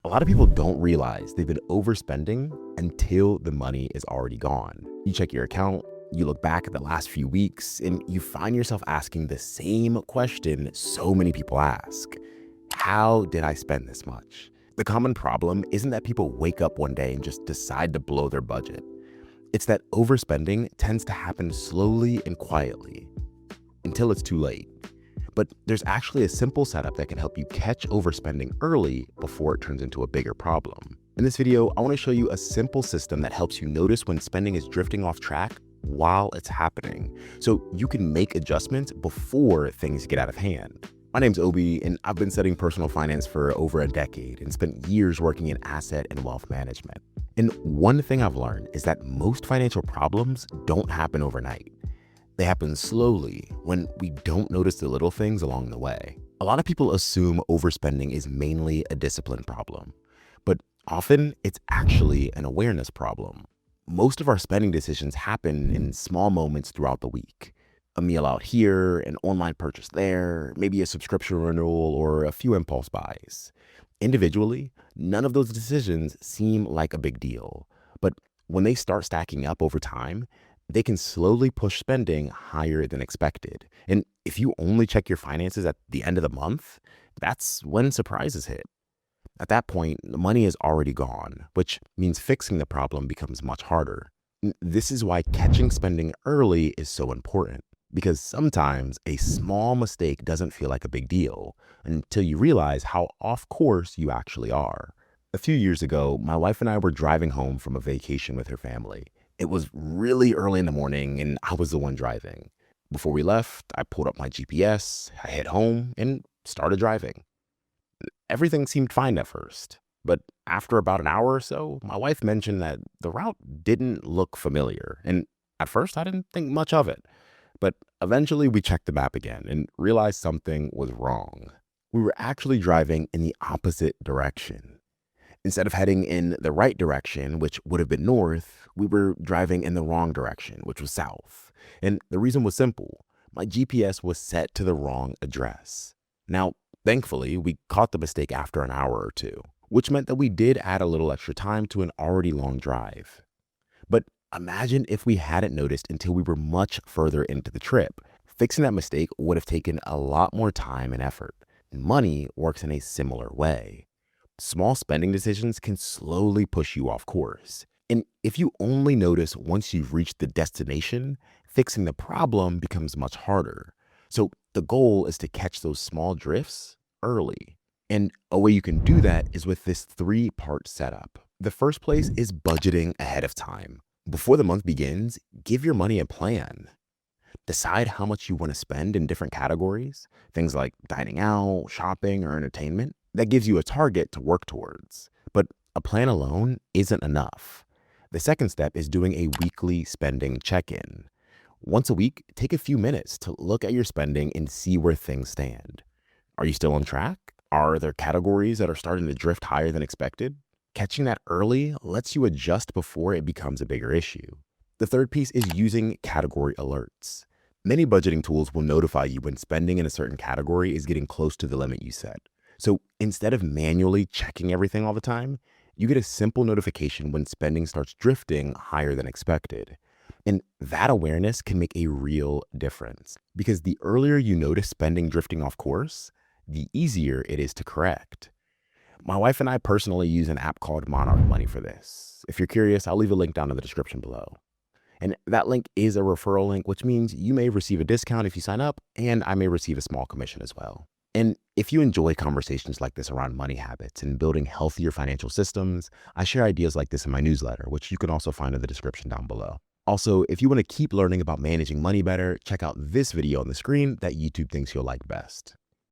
A lot of people don't realize they've been overspending until the money is already gone. You check your account, you look back at the last few weeks, and you find yourself asking the same question so many people ask. How did I spend this much? The common problem isn't that people wake up one day and just decide to blow their budget. It's that overspending tends to happen slowly and quietly until it's too late. But there's actually a simple setup that can help you catch overspending early before it turns into a bigger problem. In this video, I want to show you a simple system that helps you notice when spending is drifting off track while it's happening, so you can make adjustments before things get out of hand. My name's Obi, and I've been studying personal finance for over a decade and spent years working in asset and wealth management. And one thing I've learned is that most financial problems don't happen overnight. They happen slowly when we don't notice the little things along the way. A lot of people assume overspending is mainly a discipline problem, but often it's actually an awareness problem. Most of our spending decisions happen in small moments throughout the week. A meal out here, an online purchase there, maybe a subscription renewal, or a few impulse buys. Individually, none of those decisions seem like a big deal, but when they start stacking up over time, they can slowly push spending higher than expected. And if you only check your finances at the end of the month, that's when surprises hit. At that point, the money is already gone, which means fixing the problem becomes much harder. This is why catching spending early is so important, because sometimes a small mistake doesn't feel like a big deal until you realize how off course you actually are. A few years ago, my wife and I were driving home from a vacation with her family. It was really early in the morning and I was the one driving. Before we left, I pulled up my GPS, I hit home and started driving. Everything seemed fine at first, but after about an hour or so, my wife mentioned that the route didn't look familiar. And at first I didn't think much of it, but eventually we checked the map again and realized something was wrong. We were actually driving in the opposite direction. Instead of heading in the right direction, which would have been north, we were driving in the wrong direction, which was south. And the reason was simple. My GPS was set to the wrong address. Now, thankfully, we caught the mistake after an hour or two, which meant that we did add a little extra time to an already long drive. But imagine if we hadn't noticed until we were much further into the trip. Fixing that mistake would have taken a lot more time and effort. Money works in a similar way. Small spending decisions can slowly push you off course. And if you only notice once you've reached the destination, fixing the problem becomes much harder. So the goal is to catch those small drifts early. And a way you can do that is with this 3-part setup. The first place is budgeting ahead of time. Before the month begins, give your money a plan. Decide how much you want to spend in different categories, things like dining out, shopping, or entertainment. That gives you a target to work towards. But a plan alone isn't enough. The second step is doing a weekly spending check-in. Once a week, take a few minutes to look at your spending and see where things stand. Are you still on track? Are there categories that are starting to drift higher than expected? Catching that early lets you adjust before it becomes a bigger issue. The third piece is using category alerts. Many budgeting tools will notify you when spending in a certain category is getting close to the limit you set. So instead of manually checking everything all the time, you get a simple notification when spending starts drifting higher than expected. And that awareness can make a real difference, because the earlier you notice spending drifting off course, the easier it is to correct. My wife and I personally use an app called Monarch Money for this. If you're curious, I'll leave a link down in the description below. And that link is a referral link, which means you may receive a discount if you sign up, and I may receive a small commission as well. And if you enjoy conversations like this around money habits and building healthier financial systems, I share ideas like this in my newsletter, which you can also find in the description down below. Also, if you want to keep learning about managing money better, check out this video on the screen that YouTube thinks you'll like best.